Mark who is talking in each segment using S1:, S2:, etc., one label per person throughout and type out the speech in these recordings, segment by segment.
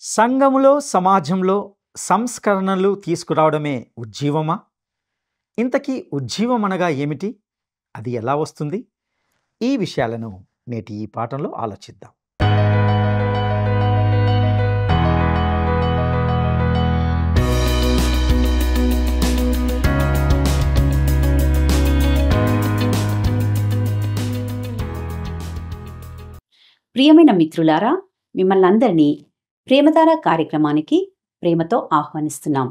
S1: సంఘములో, సమాజంలో సంస్కరణలు తీసుకురావడమే ఉజ్జీవమా? ఇంతకీ ఉజ్జీవం అనగా ఏమిటి? అది ఎలా వస్తుంది? ఈ విషయాలను నేటి ఈ పాఠంలో ఆలోచిద్దాం.
S2: ప్రియమైన మిత్రులారా, మిమ్మల్ని అందరినీ ప్రేమధార కార్యక్రమానికి ప్రేమతో ఆహ్వానిస్తున్నాం.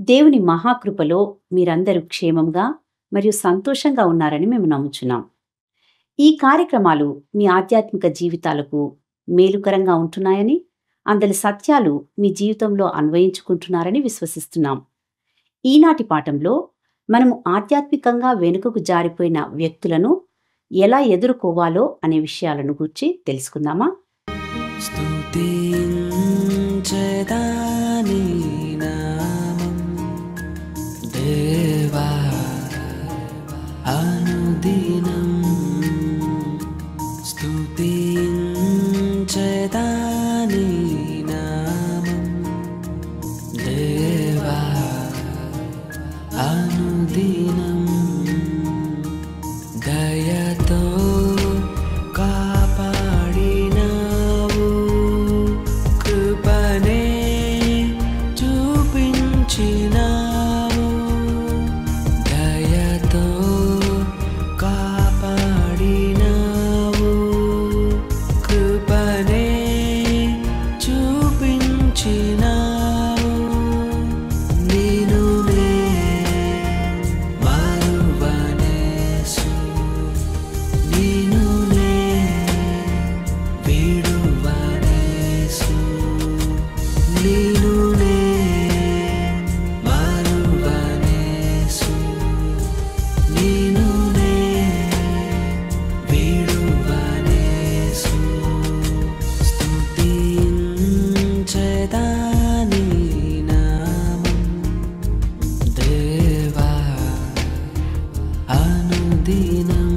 S2: దేవుని మహాకృపలో మీరందరూ క్షేమంగా మరియు సంతోషంగా ఉన్నారని మేము నమ్ముచున్నాం. ఈ కార్యక్రమాలు మీ ఆధ్యాత్మిక జీవితాలకు మేలుకరంగా ఉంటున్నాయని, అందరి సత్యాలు మీ జీవితంలో అన్వయించుకుంటున్నారని విశ్వసిస్తున్నాం. ఈనాటి పాఠంలో మనము ఆధ్యాత్మికంగా వెనుకకు జారిపోయిన వ్యక్తులను ఎలా ఎదుర్కోవాలో అనే విషయాలను గురించి తెలుసుకుందామా?
S3: స్తుతించెదాని నామం దేవా అనుదినం, స్తుతించెదాని నామం దేవా అనుదినం. దయతో కాపాడినావు, కృపనే చూపించినావు. దయతో కాపాడినావు, కృపనే చూపించినావు. నిన్నునే మరువనేసు, నిన్నునే విడువనేసు, నిన్నునే మరువనేసు, నిన్నునే విడువనేసు. స్తుతించెదాని నామం దేవా అనుదినం.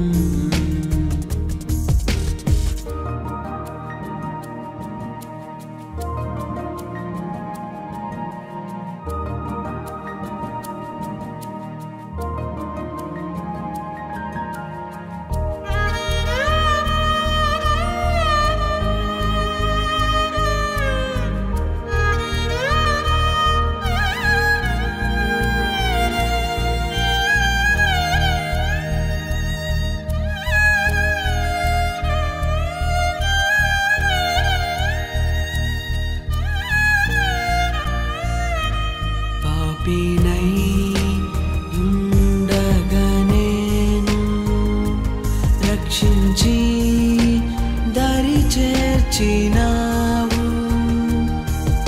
S3: పాపినై ఉండగనేను రక్షించి దరి చేర్చినావు.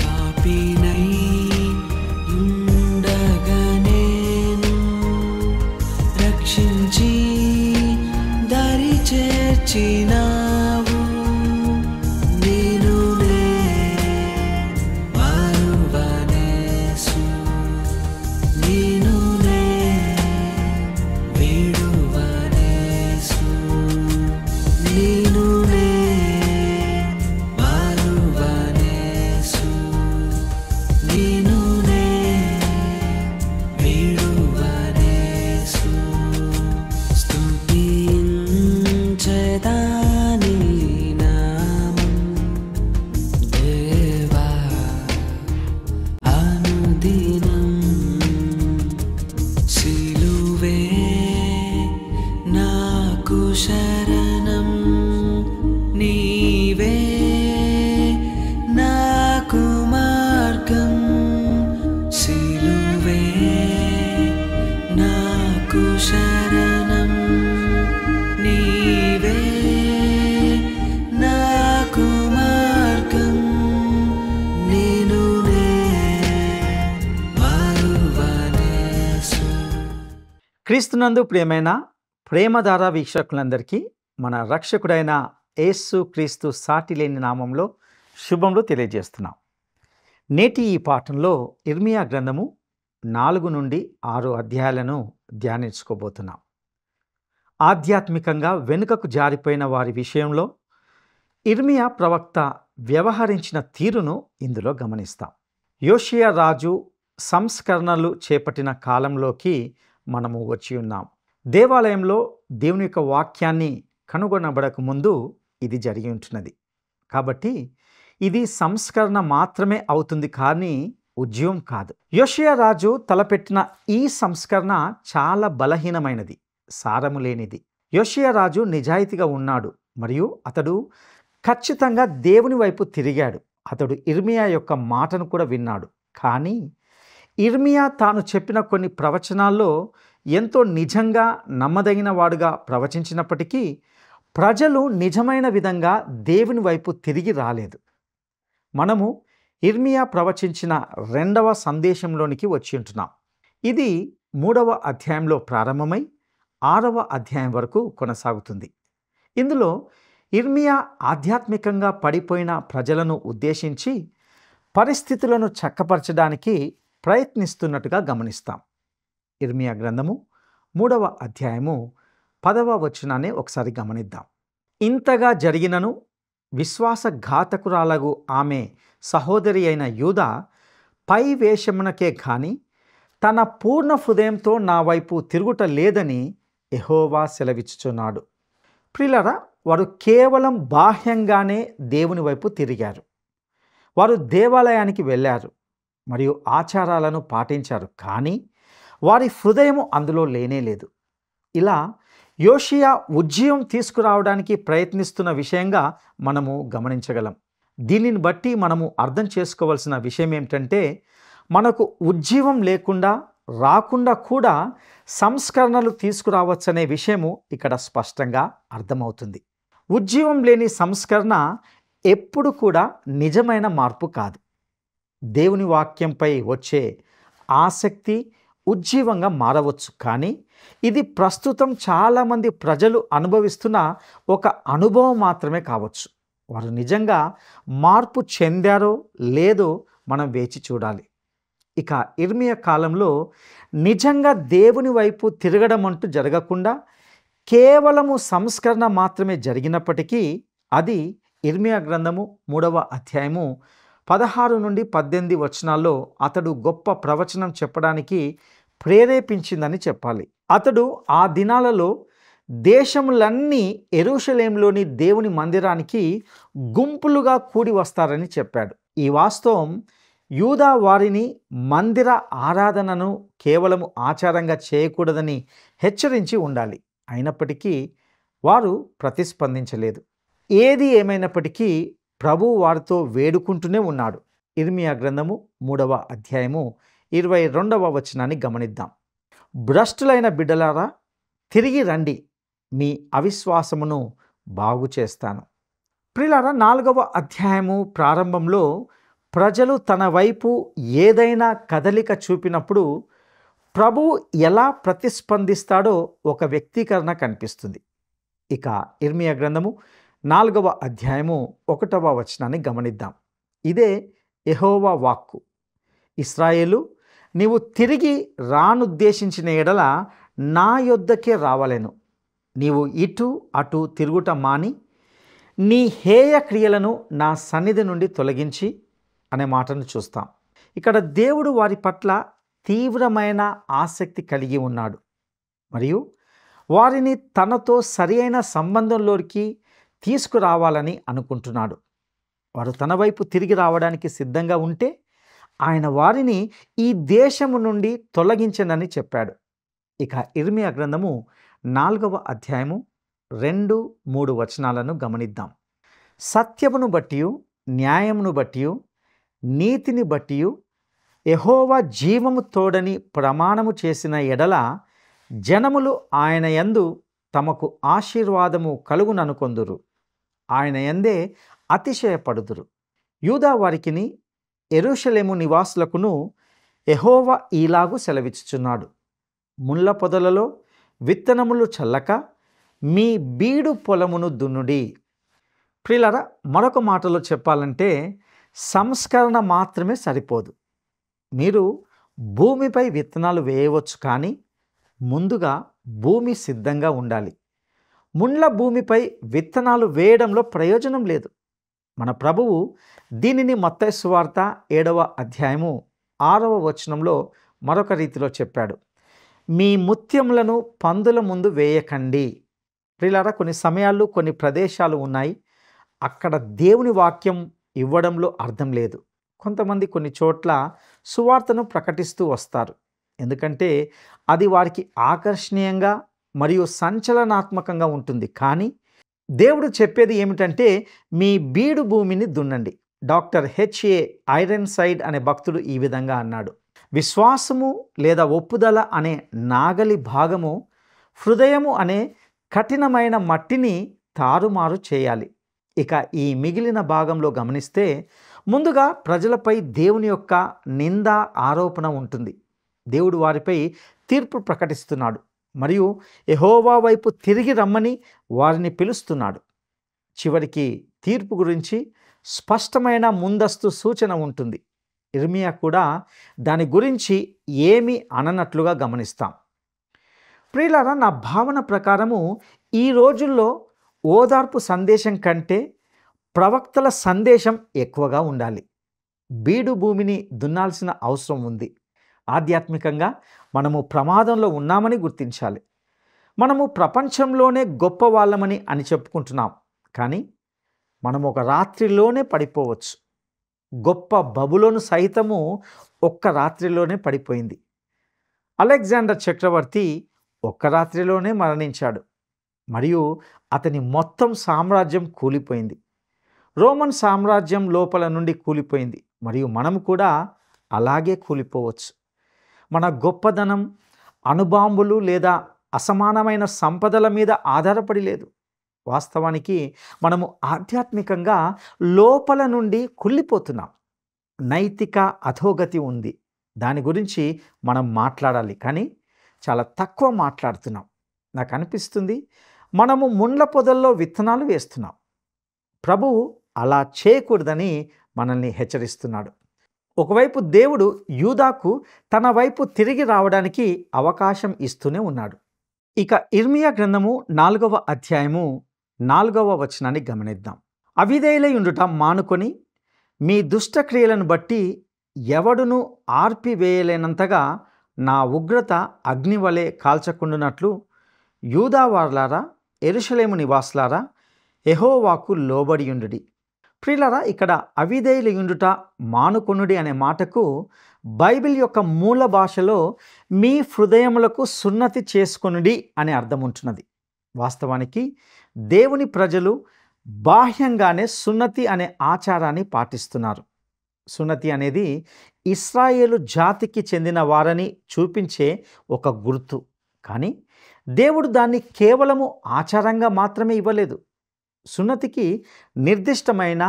S3: పాపినై ఉండగనేను రక్షించి దరి చేర్చినావు. నిన్నునే మరువనేసు, నిన్నునే విడువనేసు, నిన్నునే మరువనేసు, నిన్నునే విడువనేసు. స్తుతించెదాని నామం దేవా అనుదినం. సిలువే నాకు శరణం, నీవే నాకు మార్గం. సిలువే నాకు శరణం, నీవే నాకు మార్గం. నిన్నునే మరువనేసు.
S1: క్రీస్తునందు ప్రియమైన ప్రేమధార వీక్షకులందరికీ మన రక్షకుడైన యేసు క్రీస్తు సాటిలేని నామంలో శుభములు తెలియజేస్తున్నాం. నేటి ఈ పాఠంలో ఇర్మియా గ్రంథము 4 నుండి 6 అధ్యాయాలను ధ్యానించుకోబోతున్నాం. ఆధ్యాత్మికంగా వెనుకకు జారిపోయిన వారి విషయంలో ఇర్మియా ప్రవక్త వ్యవహరించిన తీరును ఇందులో గమనిస్తాం. యోషియా రాజు సంస్కరణలు చేపట్టిన కాలంలోకి మనము వచ్చి ఉన్నాం. దేవాలయంలో దేవుని యొక్క వాక్యాన్ని కనుగొనబడక ముందు ఇది జరిగి ఉంటున్నది. కాబట్టి ఇది సంస్కరణ మాత్రమే అవుతుంది, కానీ ఉద్యమం కాదు. యోషియా రాజు తలపెట్టిన ఈ సంస్కరణ చాలా బలహీనమైనది, సారము లేనిది. యోషియా రాజు నిజాయితీగా ఉన్నాడు మరియు అతడు ఖచ్చితంగా దేవుని వైపు తిరిగాడు. అతడు ఇర్మియా యొక్క మాటను కూడా విన్నాడు. కానీ ఇర్మియా తాను చెప్పిన కొన్ని ప్రవచనాల్లో ఎంతో నిజంగా నమ్మదగిన వాడుగా ప్రవచించినప్పటికీ ప్రజలు నిజమైన విధంగా దేవుని వైపు తిరిగి రాలేదు. మనము ఇర్మియా ప్రవచించిన 2వ సందేశంలోనికి వచ్చి ఉంటున్నాం. ఇది 3వ అధ్యాయంలో ప్రారంభమై 6వ అధ్యాయం వరకు కొనసాగుతుంది. ఇందులో ఇర్మియా ఆధ్యాత్మికంగా పడిపోయిన ప్రజలను ఉద్దేశించి పరిస్థితులను చక్కపరచడానికి ప్రయత్నిస్తున్నట్టుగా గమనిస్తాం. ఇర్మియా గ్రంథము 3వ అధ్యాయము 10వ వచనాన్ని ఒకసారి గమనిద్దాం. ఇంతగా జరిగినను విశ్వాసఘాతకురాలగు ఆమె సహోదరి అయిన యూదా పై వేషమునకే కాని తన పూర్ణ హృదయంతో నా వైపు తిరుగుట లేదని యెహోవా సెలవిచ్చుచున్నాడు. ప్రియులారా, వారు కేవలం బాహ్యంగానే దేవుని వైపు తిరిగారు. వారు దేవాలయానికి వెళ్ళారు మరియు ఆచారాలను పాటించారు, కానీ వారి హృదయము అందులో లేనేలేదు. ఇలా యోషియా ఉజ్జీవం తీసుకురావడానికి ప్రయత్నిస్తున్న విషయంగా మనము గమనించగలం. దీనిని బట్టి మనము అర్థం చేసుకోవాల్సిన విషయం ఏమిటంటే, మనకు ఉజ్జీవం లేకుండా రాకుండా కూడా సంస్కరణలు తీసుకురావచ్చనే విషయము ఇక్కడ స్పష్టంగా అర్థమవుతుంది. ఉజ్జీవం లేని సంస్కరణ ఎప్పుడు కూడా నిజమైన మార్పు కాదు. దేవుని వాక్యంపై వచ్చే ఆసక్తి ఉజ్జీవంగా మారవచ్చు, కానీ ఇది ప్రస్తుతం చాలామంది ప్రజలు అనుభవిస్తున్న ఒక అనుభవం మాత్రమే కావచ్చు. వారు నిజంగా మార్పు చెందారో లేదో మనం వేచి చూడాలి. ఇక ఇర్మియా కాలంలో నిజంగా దేవుని వైపు తిరగడం అంటూ జరగకుండా కేవలము సంస్కరణ మాత్రమే జరిగినప్పటికీ అది ఇర్మియా గ్రంథము 3వ అధ్యాయము 16 నుండి 18 వచనాల్లో అతడు గొప్ప ప్రవచనం చెప్పడానికి ప్రేరేపించిందని చెప్పాలి. అతడు ఆ దినాలలో దేశములన్నీ యెరూషలేములోని దేవుని మందిరానికి గుంపులుగా కూడి వస్తారని చెప్పాడు. ఈ వాస్తవం యూదా వారిని మందిర ఆరాధనను కేవలము ఆచారంగా చేయకూడదని హెచ్చరించి ఉండాలి. అయినప్పటికీ వారు ప్రతిస్పందించలేదు. ఏది ఏమైనప్పటికీ ప్రభువు వారితో వేడుకుంటూనే ఉన్నాడు. ఇర్మియా గ్రంథము 3వ అధ్యాయము 22వ వచనాన్ని గమనిద్దాం. భ్రష్టులైన బిడ్డలారా, తిరిగి రండి, మీ అవిశ్వాసమును బాగు చేస్తాను. ప్రియులారా, 4వ అధ్యాయము ప్రారంభంలో ప్రజలు తన వైపు ఏదైనా కదలిక చూపినప్పుడు ప్రభువు ఎలా ప్రతిస్పందిస్తాడో ఒక వ్యక్తీకరణ కనిపిస్తుంది. ఇక ఇర్మియా గ్రంథము 4వ అధ్యాయము 1వ వచనాన్ని గమనిద్దాం. ఇదే యెహోవా వాక్కు. ఇశ్రాయేలు, నీవు తిరిగి రానుద్దేశించిన ఎడల నా యొద్దకే రావలెను. నీవు ఇటు అటు తిరుగుట మాని నీ హేయ క్రియలను నా సన్నిధి నుండి తొలగించి అనే మాటను చూస్తాం. ఇక్కడ దేవుడు వారి పట్ల తీవ్రమైన ఆసక్తి కలిగి ఉన్నాడు మరియు వారిని తనతో సరి అయిన సంబంధంలోకి తీసుకురావాలని అనుకుంటున్నాడు. వారు తన వైపు తిరిగి రావడానికి సిద్ధంగా ఉంటే ఆయన వారిని ఈ దేశము నుండి తొలగించనని చెప్పాడు. ఇక ఇర్మియా గ్రంథము 4వ అధ్యాయము 2, 3 వచనాలను గమనిద్దాం. సత్యమును బట్టియు న్యాయమును బట్టియు నీతిని బట్టియు యెహోవా జీవము తోడని ప్రమాణము చేసిన ఎడల జనములు ఆయన యందు తమకు ఆశీర్వాదము కలుగుననుకొందురు. ఆయన యందే అతిశయపడుదురు. యూదా వారికిని యెరూషలేము నివాసులకును యెహోవా ఈలాగు సెలవిచ్చుచున్నాడు. ముళ్ళ పొదలలో విత్తనములు చల్లక మీ బీడు పొలమును దున్నుడి. ప్రియులారా, మరొక మాటలో చెప్పాలంటే సంస్కరణ మాత్రమే సరిపోదు. మీరు భూమిపై విత్తనాలు వేయవచ్చు, కానీ ముందుగా భూమి సిద్ధంగా ఉండాలి. ముండ్ల భూమిపై విత్తనాలు వేయడంలో ప్రయోజనం లేదు. మన ప్రభువు దీనిని మత్తయి సువార్త 7వ అధ్యాయము 6వ వచనంలో మరొక రీతిలో చెప్పాడు. మీ ముత్యములను పందుల ముందు వేయకండి. ప్రియులారా, కొన్ని సమయాల్లో కొన్ని ప్రదేశాలు ఉన్నాయి, అక్కడ దేవుని వాక్యం ఇవ్వడంలో అర్థం లేదు. కొంతమంది కొన్ని చోట్ల సువార్తను ప్రకటిస్తూ వస్తారు, ఎందుకంటే అది వారికి ఆకర్షణీయంగా మరియు సంచలనాత్మకంగా ఉంటుంది. కానీ దేవుడు చెప్పేది ఏమిటంటే, మీ బీడు భూమిని దున్నండి. డాక్టర్ హెచ్ఏ ఐరన్సైడ్ అనే భక్తుడు ఈ విధంగా అన్నాడు, విశ్వాసము లేదా ఒప్పుదల అనే నాగలి భాగము హృదయము అనే కఠినమైన మట్టిని తారుమారు చేయాలి. ఇక ఈ మిగిలిన భాగంలో గమనిస్తే ముందుగా ప్రజలపై దేవుని యొక్క నింద ఆరోపణ ఉంటుంది. దేవుడు వారిపై తీర్పు ప్రకటిస్తున్నాడు మరియు యెహోవా వైపు తిరిగి రమ్మని వారిని పిలుస్తున్నాడు. చివరికి తీర్పు గురించి స్పష్టమైన ముందస్తు సూచన ఉంటుంది. ఇర్మియా కూడా దాని గురించి ఏమీ అననట్లుగా గమనిస్తాం. ప్రియులారా, నా భావన ప్రకారము ఈ రోజుల్లో ఓదార్పు సందేశం కంటే ప్రవక్తల సందేశం ఎక్కువగా ఉండాలి. బీడు భూమిని దున్నాల్సిన అవసరం ఉంది. ఆధ్యాత్మికంగా మనము ప్రమాదంలో ఉన్నామని గుర్తించాలి. మనము ప్రపంచంలోనే గొప్ప వాళ్ళమని అని చెప్పుకుంటున్నాం, కానీ మనం ఒక రాత్రిలోనే పడిపోవచ్చు. గొప్ప బబులోను సైతము ఒక్క రాత్రిలోనే పడిపోయింది. అలెగ్జాండర్ చక్రవర్తి ఒక్క రాత్రిలోనే మరణించాడు మరియు అతని మొత్తం సామ్రాజ్యం కూలిపోయింది. రోమన్ సామ్రాజ్యం లోపల నుండి కూలిపోయింది మరియు మనం కూడా అలాగే కూలిపోవచ్చు. మన గొప్పదనం అణుబాంబులు లేదా అసమానమైన సంపదల మీద ఆధారపడి లేదు. వాస్తవానికి మనము ఆధ్యాత్మికంగా లోపల నుండి కుళ్ళిపోతున్నాం. నైతిక అధోగతి ఉంది. దాని గురించి మనం మాట్లాడాలి, కానీ చాలా తక్కువ మాట్లాడుతున్నాం. నాకు అనిపిస్తుంది మనము ముండ్ల పొదల్లో విత్తనాలు వేస్తున్నాం. ప్రభువు అలా చేయకూడదని మనల్ని హెచ్చరిస్తున్నాడు. ఒకవైపు దేవుడు యూదాకు తన వైపు తిరిగి రావడానికి అవకాశం ఇస్తూనే ఉన్నాడు. ఇక ఇర్మియా గ్రంథము 4వ అధ్యాయము 4వ వచనాన్ని గమనిద్దాం. అవిధేయులై ఉండుట మానుకొని మీ దుష్టక్రియలను బట్టి ఎవడును ఆర్పివేయలేనంతగా నా ఉగ్రత అగ్నివలే కాల్చకుండునట్లు యూదావారులారా, యెరూషలేము నివాసులారా, యెహోవాకు లోబడియుండుడి. ప్రియులారా, ఇక్కడ అవిధేయులయుండుట మానుకొనుడి అనే మాటకు బైబిల్ యొక్క మూల భాషలో మీ హృదయములకు సున్నతి చేసుకొనుడి అనే అర్థం ఉంటున్నది. వాస్తవానికి దేవుని ప్రజలు బాహ్యంగానే సున్నతి అనే ఆచారాన్ని పాటిస్తున్నారు. సున్నతి అనేది ఇశ్రాయేలు జాతికి చెందిన వారని చూపించే ఒక గుర్తు. కానీ దేవుడు దాన్ని కేవలము ఆచారంగా మాత్రమే ఇవ్వలేదు. సున్నతికి నిర్దిష్టమైన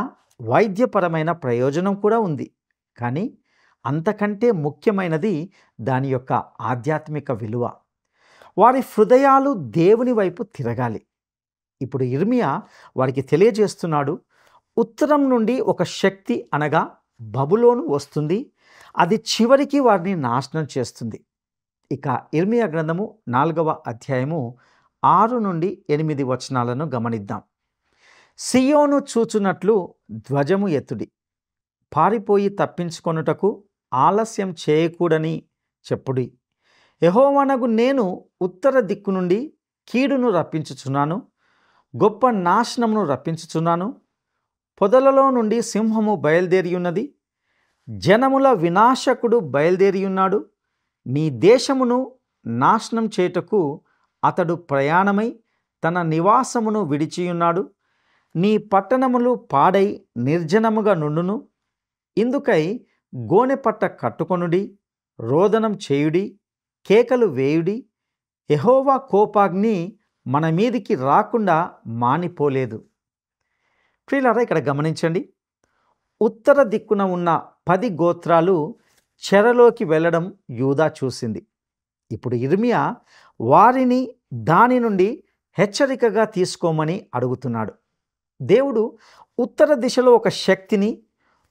S1: వైద్యపరమైన ప్రయోజనం కూడా ఉంది. కానీ అంతకంటే ముఖ్యమైనది దాని యొక్క ఆధ్యాత్మిక విలువ. వారి హృదయాలు దేవుని వైపు తిరగాలి. ఇప్పుడు ఇర్మియా వారికి తెలియజేస్తున్నాడు, ఉత్తరం నుండి ఒక శక్తి అనగా బబులోను వస్తుంది. అది చివరికి వారిని నాశనం చేస్తుంది. ఇక ఇర్మియా గ్రంథము 4వ అధ్యాయము 6 నుండి 8 వచనాలను గమనిద్దాం. సియోను చూచునట్లు ధ్వజము ఎత్తుడి, పారిపోయి తప్పించుకొనుటకు ఆలస్యం చేయకూడని చెప్పుడి. యెహోవానగు నేను ఉత్తర దిక్కు నుండి కీడును రప్పించుచున్నాను, గొప్ప నాశనమును రప్పించుచున్నాను. పొదలలో నుండి సింహము బయలుదేరియున్నది, జనముల వినాశకుడు బయలుదేరియున్నాడు. నీ దేశమును నాశనం చేయుటకు అతడు ప్రయాణమై తన నివాసమును విడిచియున్నాడు. నీ పట్టణములు పాడై నిర్జనముగా నుండును. ఇందుకై గోనెపట్ట కట్టుకొనుడి, రోదనం చేయుడి, కేకలు వేయుడి. యెహోవా కోపాగ్ని మన మీదికి రాకుండా మానిపోలేదు. ప్రియులారా, ఇక్కడ గమనించండి, ఉత్తర దిక్కున ఉన్న 10 గోత్రాలు చెరలోకి వెళ్ళడం యూదా చూసింది. ఇప్పుడు ఇర్మియా వారిని దాని నుండి హెచ్చరికగా తీసుకోమని అడుగుతున్నాడు. దేవుడు ఉత్తర దిశలో ఒక శక్తిని,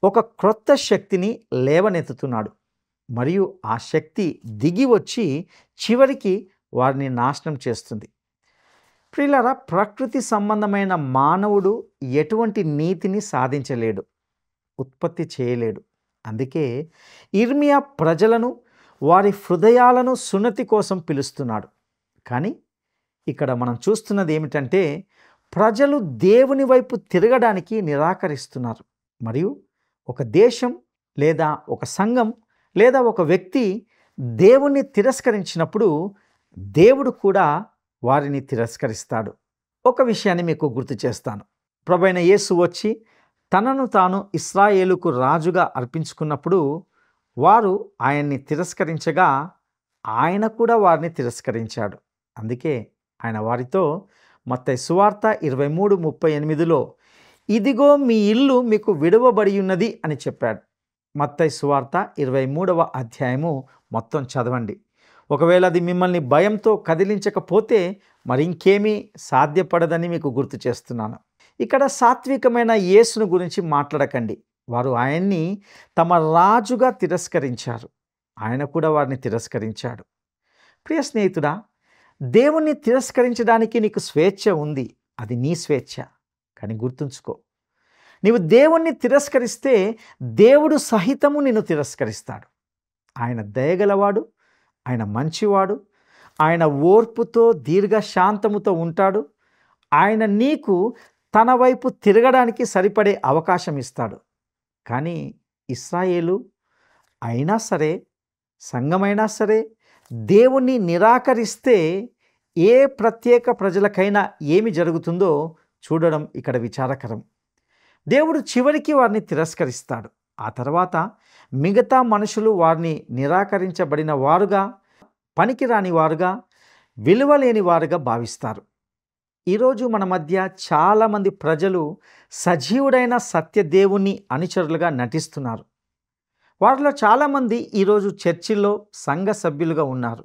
S1: ఒక క్రొత్త శక్తిని లేవనెత్తుతున్నాడు మరియు ఆ శక్తి దిగి వచ్చి చివరికి వారిని నాశనం చేస్తుంది. ప్రియులారా, ప్రకృతి సంబంధమైన మానవుడు ఎటువంటి నీతిని సాధించలేడు, ఉత్పత్తి చేయలేడు. అందుకే ఇర్మియా ప్రజలను వారి హృదయాలను సున్నతి కోసం పిలుస్తున్నాడు. కానీ ఇక్కడ మనం చూస్తున్నది ఏమిటంటే, ప్రజలు దేవుని వైపు తిరగడానికి నిరాకరిస్తున్నారు. మరియు ఒక దేశం లేదా ఒక సంఘం లేదా ఒక వ్యక్తి దేవుణ్ణి తిరస్కరించినప్పుడు దేవుడు కూడా వారిని తిరస్కరిస్తాడు. ఒక విషయాన్ని మీకు గుర్తు చేస్తాను. ప్రభువైన యేసు వచ్చి తనను తాను ఇశ్రాయేలుకు రాజుగా అర్పించుకున్నప్పుడు వారు ఆయన్ని తిరస్కరించగా ఆయన కూడా వారిని తిరస్కరించాడు. అందుకే ఆయన వారితో మత్తయి సువార్త 23:38లో ఇదిగో మీ ఇల్లు మీకు విడువబడి ఉన్నది అని చెప్పాడు. మత్తయి సువార్త 23వ అధ్యాయము మొత్తం చదవండి. ఒకవేళ అది మిమ్మల్ని భయంతో కదిలించకపోతే మరి ఇంకేమీ సాధ్యపడదని మీకు గుర్తు చేస్తున్నాను. ఇక్కడ సాత్వికమైన యేసును గురించి మాట్లాడకండి. వారు ఆయన్ని తమ రాజుగా తిరస్కరించారు. ఆయన కూడా వారిని తిరస్కరించాడు. ప్రియ స్నేహితుడా, దేవుణ్ణి తిరస్కరించడానికి నీకు స్వేచ్ఛ ఉంది, అది నీ స్వేచ్ఛ. కానీ గుర్తుంచుకో, నీవు దేవుణ్ణి తిరస్కరిస్తే దేవుడు సహితము నిన్ను తిరస్కరిస్తాడు. ఆయన దయగలవాడు, ఆయన మంచివాడు, ఆయన ఓర్పుతో దీర్ఘశాంతముతో ఉంటాడు. ఆయన నీకు తన వైపు తిరగడానికి సరిపడే అవకాశం ఇస్తాడు. కానీ ఇశ్రాయేలు అయినా సరే, సంఘమైనా సరే, దేవుణ్ణి నిరాకరిస్తే ఏ ప్రత్యేక ప్రజలకైనా ఏమి జరుగుతుందో చూడడం ఇక్కడ విచారకరం. దేవుడు చివరికి వారిని తిరస్కరిస్తాడు. ఆ తర్వాత మిగతా మనుషులు వారిని నిరాకరించబడిన వారుగా, పనికిరాని వారుగా, విలువలేని వారుగా భావిస్తారు. ఈరోజు మన మధ్య చాలామంది ప్రజలు సజీవుడైన సత్యదేవుని అనుచరులుగా నటిస్తున్నారు. వారిలో చాలామంది ఈరోజు చర్చిల్లో సంఘ సభ్యులుగా ఉన్నారు.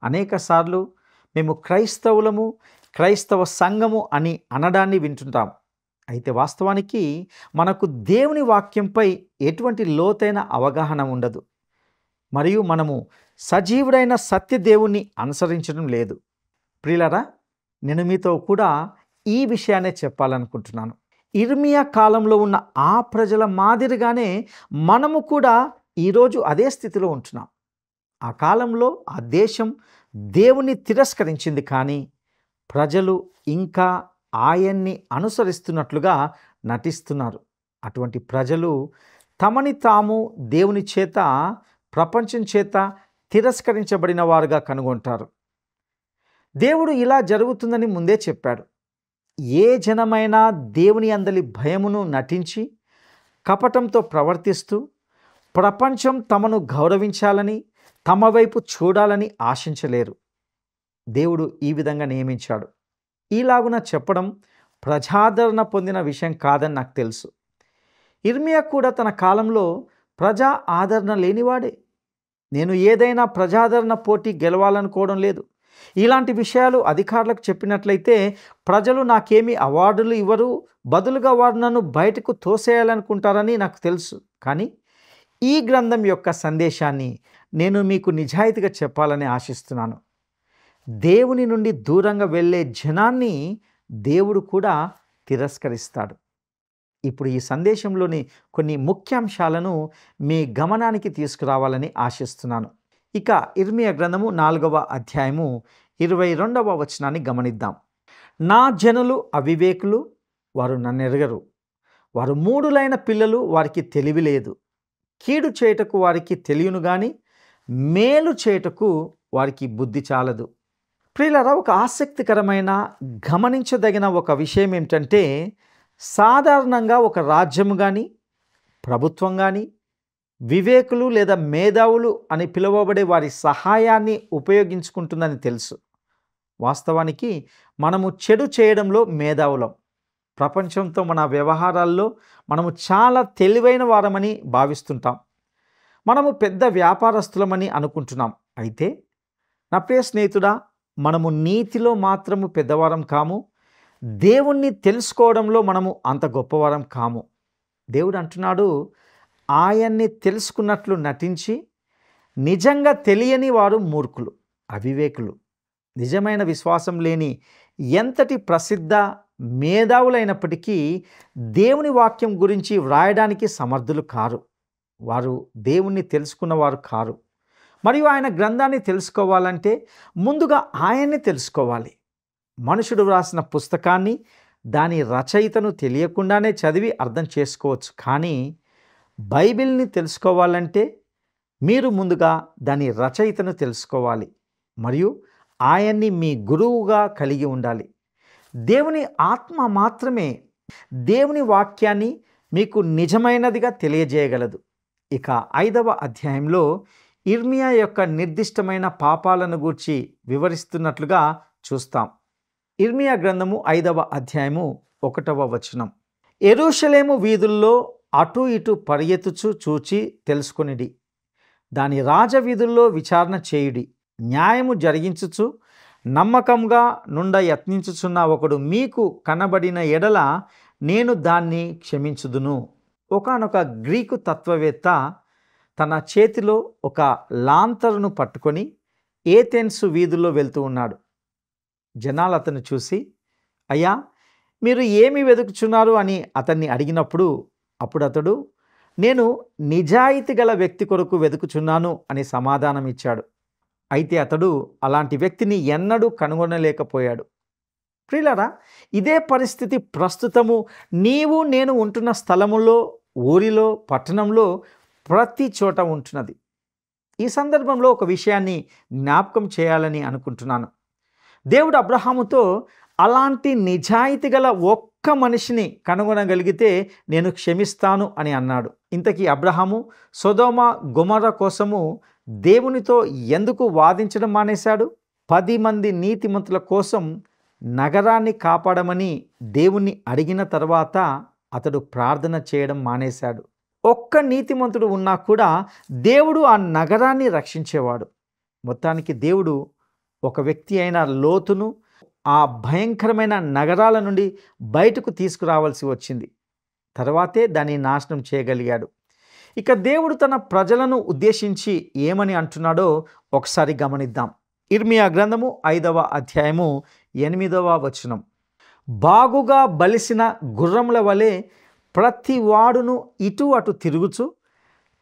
S1: అనేకసార్లు మేము క్రైస్తవులము, క్రైస్తవ సంఘము అని అనడాన్ని వింటుంటాం. అయితే వాస్తవానికి మనకు దేవుని వాక్యంపై ఎటువంటి లోతైన అవగాహన ఉండదు. మరియు మనము సజీవుడైన సత్యదేవుని అనుసరించడం లేదు. ప్రియులారా, నేను మీతో కూడా ఈ విషయాన్నే చెప్పాలనుకుంటున్నాను. ఇర్మియా కాలంలో ఉన్న ఆ ప్రజల మాదిరిగానే మనము కూడా ఈరోజు అదే స్థితిలో ఉంటున్నాం. ఆ కాలంలో ఆ దేశం దేవుని తిరస్కరించింది, కానీ ప్రజలు ఇంకా ఆయన్ని అనుసరిస్తున్నట్లుగా నటిస్తున్నారు. అటువంటి ప్రజలు తమని తాము దేవుని చేత, ప్రపంచం చేత తిరస్కరించబడిన వారుగా కనుగొంటారు. దేవుడు ఇలా జరుగుతుందని ముందే చెప్పాడు. ఏ జనమైనా దేవుని అందలి భయమును నటించి కపటంతో ప్రవర్తిస్తూ ప్రపంచం తమను గౌరవించాలని, తమ వైపు చూడాలని ఆశించలేరు. దేవుడు ఈ విధంగా నియమించాడు. ఈలాగున చెప్పడం ప్రజాదరణ పొందిన విషయం కాదని నాకు తెలుసు. ఇర్మియా కూడా తన కాలంలో ప్రజా ఆదరణ లేనివాడే. నేను ఏదైనా ప్రజాదరణ పోటీ గెలవాలనుకోవడం లేదు. ఇలాంటి విషయాలు అధికారులకు చెప్పినట్లయితే ప్రజలు నాకేమీ అవార్డులు ఇవ్వరు, బదులుగా వారు నన్ను బయటకు తోసేయాలనుకుంటారని నాకు తెలుసు. కానీ ఈ గ్రంథం యొక్క సందేశాన్ని నేను మీకు నిజాయితీగా చెప్పాలని ఆశిస్తున్నాను. దేవుని నుండి దూరంగా వెళ్ళే జనాన్ని దేవుడు కూడా తిరస్కరిస్తాడు. ఇప్పుడు ఈ సందేశంలోని కొన్ని ముఖ్యాంశాలను మీ గమనానికి తీసుకురావాలని ఆశిస్తున్నాను. ఇక ఇర్మియా గ్రంథము 4వ అధ్యాయము 22వ వచనాన్ని గమనిద్దాం. నా జనులు అవివేకులు, వారు నన్నెరగరు. వారు మూఢులైన పిల్లలు, వారికి తెలివి లేదు. కీడు చేయుటకు వారికి తెలియను గాని మేలు చేయుటకు వారికి బుద్ధి చాలదు. ప్రియులారా, ఒక ఆసక్తికరమైన గమనించదగిన ఒక విషయం ఏమిటంటే, సాధారణంగా ఒక రాజ్యము కానీ, ప్రభుత్వం కానీ, వివేకులు లేదా మేధావులు అని పిలువబడే వారి సహాయాన్ని ఉపయోగించుకుంటుందని తెలుసు. వాస్తవానికి మనము చెడు చేయడంలో మేధావులం. ప్రపంచంతో మన వ్యవహారాల్లో మనము చాలా తెలివైన వారమని భావిస్తుంటాం. మనము పెద్ద వ్యాపారస్తులమని అనుకుంటున్నాం. అయితే నా ప్రియ స్నేహితుడా, మనము నీతిలో మాత్రము పెద్దవారం కాము. దేవుణ్ణి తెలుసుకోవడంలో మనము అంత గొప్పవారం కాము. దేవుడు అంటున్నాడు, ఆయన్ని తెలుసుకున్నట్లు నటించి నిజంగా తెలియని వారు మూర్ఖులు, అవివేకులు. నిజమైన విశ్వాసం లేని ఎంతటి ప్రసిద్ధ మేధావులైనప్పటికీ దేవుని వాక్యం గురించి వ్రాయడానికి సమర్థులు కారు. వారు దేవుణ్ణి తెలుసుకున్నవారు కారు. మరియు ఆయన గ్రంథాన్ని తెలుసుకోవాలంటే ముందుగా ఆయన్ని తెలుసుకోవాలి. మనుషుడు వ్రాసిన పుస్తకాన్ని దాని రచయితను తెలియకుండానే చదివి అర్థం చేసుకోవచ్చు. కానీ బైబిల్ని తెలుసుకోవాలంటే మీరు ముందుగా దాని రచయితను తెలుసుకోవాలి మరియు ఆయన్ని మీ గురువుగా కలిగి ఉండాలి. దేవుని ఆత్మ మాత్రమే దేవుని వాక్యాన్ని మీకు నిజమైనదిగా తెలియజేయగలదు. ఇక 5వ అధ్యాయంలో ఇర్మియా యొక్క నిర్దిష్టమైన పాపాలను గూర్చి వివరిస్తున్నట్లుగా చూస్తాం. ఇర్మియా గ్రంథము 5వ అధ్యాయము 1వ వచనం. యెరూషలేము వీధుల్లో అటు ఇటు పరిగెత్తుచు చూచి తెలుసుకొనిడి. దాని రాజవీధుల్లో విచారణ చేయుడి. న్యాయము జరిగించుచు నమ్మకంగా నుండ యత్నించుచున్న ఒకడు మీకు కనబడిన ఎడల నేను దాన్ని క్షమించుదును. ఒకానొక గ్రీకు తత్వవేత్త తన చేతిలో ఒక లాంతరును పట్టుకొని ఏథెన్సు వీధుల్లో వెళ్తూ ఉన్నాడు. జనాలు అతను చూసి, అయ్యా, మీరు ఏమి వెతుకుచున్నారు అని అతన్ని అడిగినప్పుడు అప్పుడు అతడు, నేను నిజాయితీ గల వ్యక్తి కొరకు వెతుకుచున్నాను అని సమాధానం ఇచ్చాడు. అయితే అతడు అలాంటి వ్యక్తిని ఎన్నడూ కనుగొనలేకపోయాడు. ప్రియులారా, ఇదే పరిస్థితి ప్రస్తుతము నీవు నేను ఉంటున్న స్థలములో, ఊరిలో, పట్టణంలో ప్రతి చోట ఉంటున్నది. ఈ సందర్భంలో ఒక విషయాన్ని జ్ఞాపకం చేయాలని అనుకుంటున్నాను. దేవుడు అబ్రహాముతో అలాంటి నిజాయితీ గల ఒక్క మనిషిని కనుగొనగలిగితే నేను క్షమిస్తాను అని అన్నాడు. ఇంతకీ అబ్రహాము సొదొమ గొమొర్రా కోసము దేవునితో ఎందుకు వాదించడం మానేశాడు? 10 మంది నీతిమంతుల కోసం నగరాన్ని కాపాడమని దేవుణ్ణి అడిగిన తర్వాత అతడు ప్రార్థన చేయడం మానేశాడు. ఒక్క నీతిమంతుడు ఉన్నా కూడా దేవుడు ఆ నగరాన్ని రక్షించేవాడు. మొత్తానికి దేవుడు ఒక వ్యక్తి అయిన లోతును ఆ భయంకరమైన నగరాల నుండి బయటకు తీసుకురావాల్సి వచ్చింది. తర్వాతే దాన్ని నాశనం చేయగలిగాడు. ఇక దేవుడు తన ప్రజలను ఉద్దేశించి ఏమని అంటున్నాడో ఒకసారి గమనిద్దాం. ఇర్మియా గ్రంథము 5వ అధ్యాయము 8వ వచనం. బాగుగా బలిసిన గుర్రముల వలె ప్రతి వాడును ఇటు అటు తిరుగుచు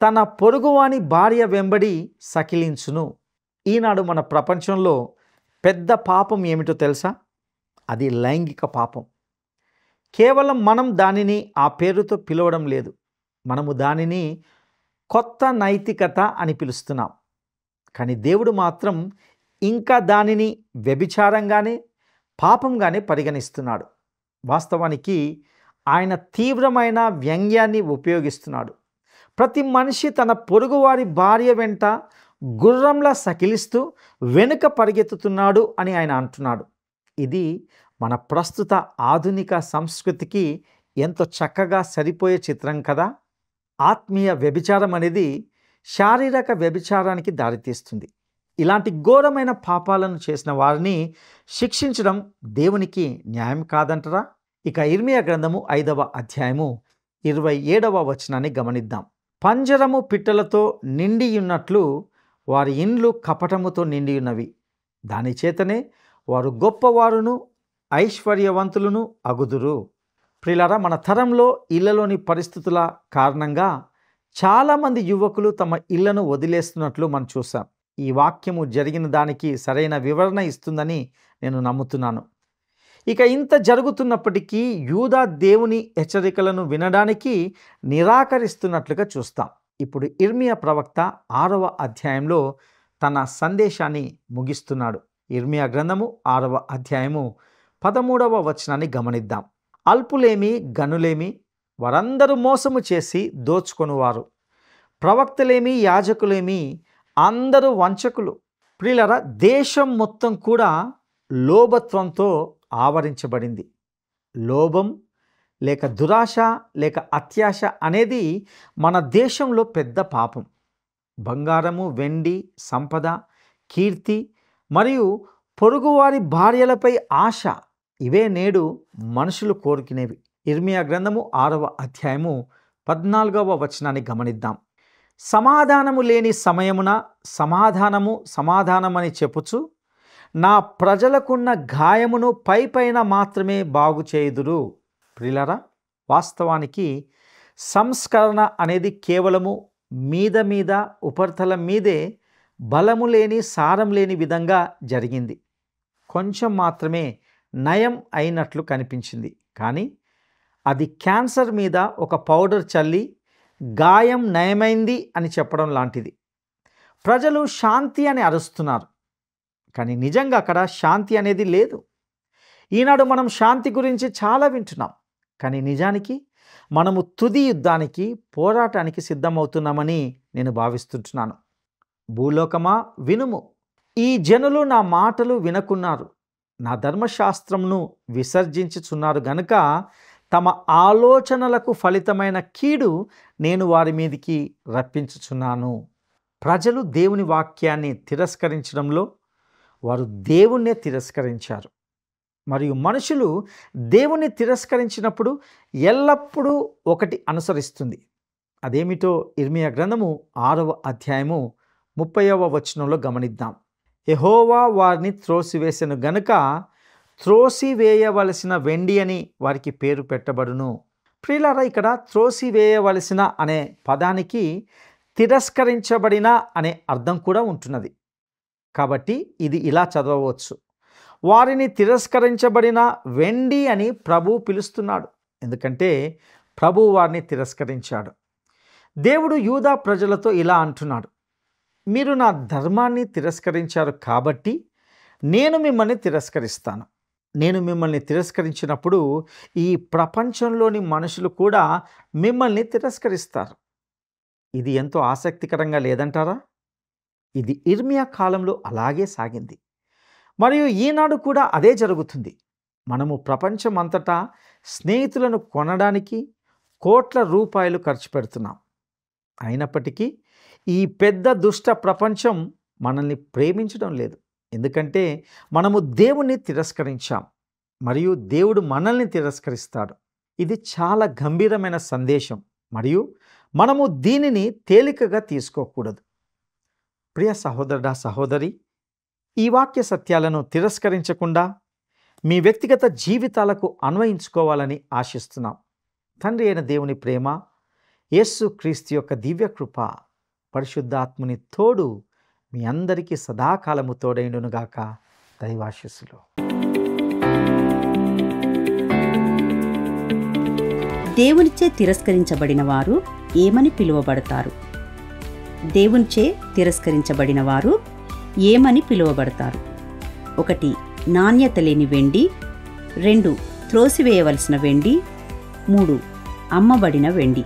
S1: తన పొరుగువాని భార్య వెంబడి సకిలించును. ఈనాడు మన ప్రపంచంలో పెద్ద పాపం ఏమిటో తెలుసా? అది లైంగిక పాపం. కేవలం మనం దానిని ఆ పేరుతో పిలవడం లేదు. మనము దానిని కొత్త నైతికత అని పిలుస్తున్నాం. కానీ దేవుడు మాత్రం ఇంకా దానిని వ్యభిచారంగానే, పాపంగానే పరిగణిస్తున్నాడు. వాస్తవానికి ఆయన తీవ్రమైన వ్యంగ్యాన్ని ఉపయోగిస్తున్నాడు. ప్రతి మనిషి తన పొరుగువారి భార్య వెంట గుర్రంలా సకిలిస్తూ వెనుక పరిగెత్తుతున్నాడు అని ఆయన అంటున్నాడు. ఇది మన ప్రస్తుత ఆధునిక సంస్కృతికి ఎంతో చక్కగా సరిపోయే చిత్రం కదా. ఆత్మీయ వ్యభిచారం అనేది శారీరక వ్యభిచారానికి దారితీస్తుంది. ఇలాంటి ఘోరమైన పాపాలను చేసిన వారిని శిక్షించడం దేవునికి న్యాయం కాదంటారా? ఇక ఇర్మియా గ్రంథము 5వ అధ్యాయము 27వ వచనాన్ని గమనిద్దాం. పంజరము పిట్టలతో నిండియున్నట్లు వారి ఇండ్లు కపటముతో నిండియున్నవి. దాని చేతనే వారు గొప్పవారును ఐశ్వర్యవంతులను అగుదురు. ప్రియులారా, మన తరంలో ఇళ్లలోని పరిస్థితుల కారణంగా చాలామంది యువకులు తమ ఇళ్లను వదిలేస్తున్నట్లు మనం చూసాం. ఈ వాక్యము జరిగిన దానికి సరైన వివరణ ఇస్తుందని నేను నమ్ముతున్నాను. ఇక ఇంత జరుగుతున్నప్పటికీ యూదా దేవుని హెచ్చరికలను వినడానికి నిరాకరిస్తున్నట్లుగా చూస్తాం. ఇప్పుడు ఇర్మియా ప్రవక్త 6వ అధ్యాయంలో తన సందేశాన్ని ముగిస్తున్నాడు. ఇర్మియా గ్రంథము 6వ అధ్యాయము 13వ వచనాన్ని గమనిద్దాం. అల్పులేమి గనులేమి వారందరూ మోసము చేసి దోచుకొనువారు. ప్రవక్తలేమి యాజకులేమి అందరూ వంచకులు. ప్రియులారా, దేశం మొత్తం కూడా లోభత్వంతో ఆవరించబడింది. లోభం లేక దురాశ లేక అత్యాశ అనేది మన దేశంలో పెద్ద పాపం. బంగారము, వెండి, సంపద, కీర్తి మరియు పొరుగువారి భార్యలపై ఆశ, ఇవే నేడు మనుషులు కోరుకునేవి. ఇర్మియా గ్రంథము 6వ అధ్యాయము 14వ వచనాన్ని గమనిద్దాం. సమాధానము లేని సమయమున సమాధానమని చెప్పుచు నా ప్రజలకున్న గాయమును పైపైన మాత్రమే బాగు చేయుదురు. ప్రియులారా, వాస్తవానికి సంస్కరణ అనేది కేవలము మీద ఉపరితలం మీదే బలము లేని సారం లేని విధంగా జరిగింది. కొంచెం మాత్రమే నయం అయినట్లు కనిపించింది. కానీ అది క్యాన్సర్ మీద ఒక పౌడర్ చల్లి గాయం నయమైంది అని చెప్పడం లాంటిది. ప్రజలు శాంతి అని అరుస్తున్నారు, కానీ నిజంగా అక్కడ శాంతి అనేది లేదు. ఈనాడు మనం శాంతి గురించి చాలా వింటున్నాం, కానీ నిజానికి మనము తుది యుద్ధానికి పోరాటానికి సిద్ధమవుతున్నామని నేను భావిస్తుంటున్నాను. భూలోకమా వినుము, ఈ జనులు నా మాటలు వినకున్నారు, నా ధర్మశాస్త్రమును విసర్జించుచున్నారు గనుక తమ ఆలోచనలకు ఫలితమైన కీడు నేను వారి మీదికి రప్పించుచున్నాను. ప్రజలు దేవుని వాక్యాన్ని తిరస్కరించడంలో వారు దేవుణ్ణే తిరస్కరించారు. మరియు మనుషులు దేవుణ్ణి తిరస్కరించినప్పుడు ఎల్లప్పుడూ ఒకటి అనుసరిస్తుంది. అదేమిటో ఇర్మియా గ్రంథము 6వ అధ్యాయము 30వ వచనంలో గమనిద్దాం. యెహోవా వారిని త్రోసివేసెను గనుక త్రోసివేయవలసిన వెండి అని వారికి పేరు పెట్టబడును. ప్రియులారా, ఇక్కడ త్రోసివేయవలసిన అనే పదానికి తిరస్కరించబడిన అనే అర్థం కూడా ఉంటున్నది. కాబట్టి ఇది ఇలా చదవవచ్చు: వారిని తిరస్కరించబడిన వెండి అని ప్రభు పిలుస్తున్నాడు, ఎందుకంటే ప్రభు వారిని తిరస్కరించాడు. దేవుడు యూదా ప్రజలతో ఇలా అంటున్నాడు: మీరు నా ధర్మాన్ని తిరస్కరించారు కాబట్టి నేను మిమ్మల్ని తిరస్కరిస్తాను. నేను మిమ్మల్ని తిరస్కరించినప్పుడు ఈ ప్రపంచంలోని మనుషులు కూడా మిమ్మల్ని తిరస్కరిస్తారు. ఇది ఎంతో ఆసక్తికరంగా లేదంటారా? ఇది ఇర్మియా కాలంలో అలాగే సాగింది, మరియు ఈనాడు కూడా అదే జరుగుతుంది. మనము ప్రపంచం అంతటా స్నేహితులను కొనడానికి కోట్ల రూపాయలు ఖర్చు పెడుతున్నాం. అయినప్పటికీ ఈ పెద్ద దుష్ట ప్రపంచం మనల్ని ప్రేమించడం లేదు, ఎందుకంటే మనము దేవుణ్ణి తిరస్కరించాం మరియు దేవుడు మనల్ని తిరస్కరిస్తాడు. ఇది చాలా గంభీరమైన సందేశం మరియు మనము దీనిని తేలికగా తీసుకోకూడదు. ప్రియ సహోదరుడా, సహోదరి, ఈ వాక్య సత్యాలను తిరస్కరించకుండా మీ వ్యక్తిగత జీవితాలకు అన్వయించుకోవాలని ఆశిస్తున్నాం. తండ్రి అయిన దేవుని ప్రేమ, యేసు క్రీస్తు యొక్క దివ్యకృప, పరిశుద్ధాత్ముని తోడు మీ అందరికీ సదాకాలము తోడైండునుగాక. దైవాశీస్సులు.
S2: దేవునిచే తిరస్కరించబడిన వారు ఏమని పిలువబడతారు? దేవునిచే తిరస్కరించబడిన వారు ఏమని పిలువబడతారు? 1. నాణ్యత లేని వెండి. 2. త్రోసివేయవలసిన వెండి. 3. అమ్మబడిన వెండి.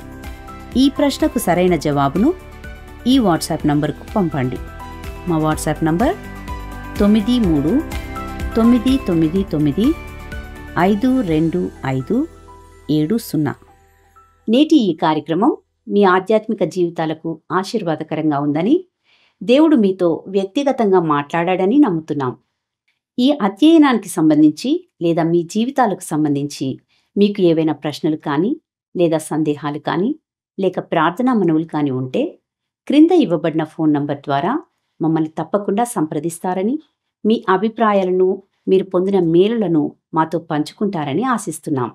S2: ఈ ప్రశ్నకు సరైన జవాబును ఈ వాట్సాప్ నంబర్కు పంపండి. మా వాట్సాప్ నంబర్ 9399952570. నేటి ఈ కార్యక్రమం మీ ఆధ్యాత్మిక జీవితాలకు ఆశీర్వాదకరంగా ఉందని, దేవుడు మీతో వ్యక్తిగతంగా మాట్లాడాడని నమ్ముతున్నాం. ఈ అధ్యయనానికి సంబంధించి లేదా మీ జీవితాలకు సంబంధించి మీకు ఏవైనా ప్రశ్నలు కానీ లేదా సందేహాలు కానీ లేక ప్రార్థనా మనవులు కానీ ఉంటే క్రింద ఇవ్వబడిన ఫోన్ నంబర్ ద్వారా మమ్మల్ని తప్పకుండా సంప్రదిస్తారని, మీ అభిప్రాయాలను, మీరు పొందిన మేలులను మాతో పంచుకుంటారని ఆశిస్తున్నాం.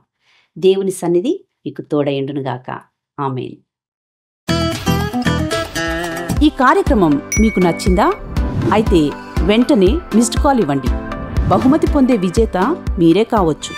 S2: దేవుని సన్నిధి మీకు తోడయుండునుగాక. ఆమేన్. ఈ కార్యక్రమం మీకు నచ్చిందా? అయితే వెంటనే మిస్డ్ కాల్ ఇవ్వండి. బహుమతి పొందే విజేత మీరే కావచ్చు.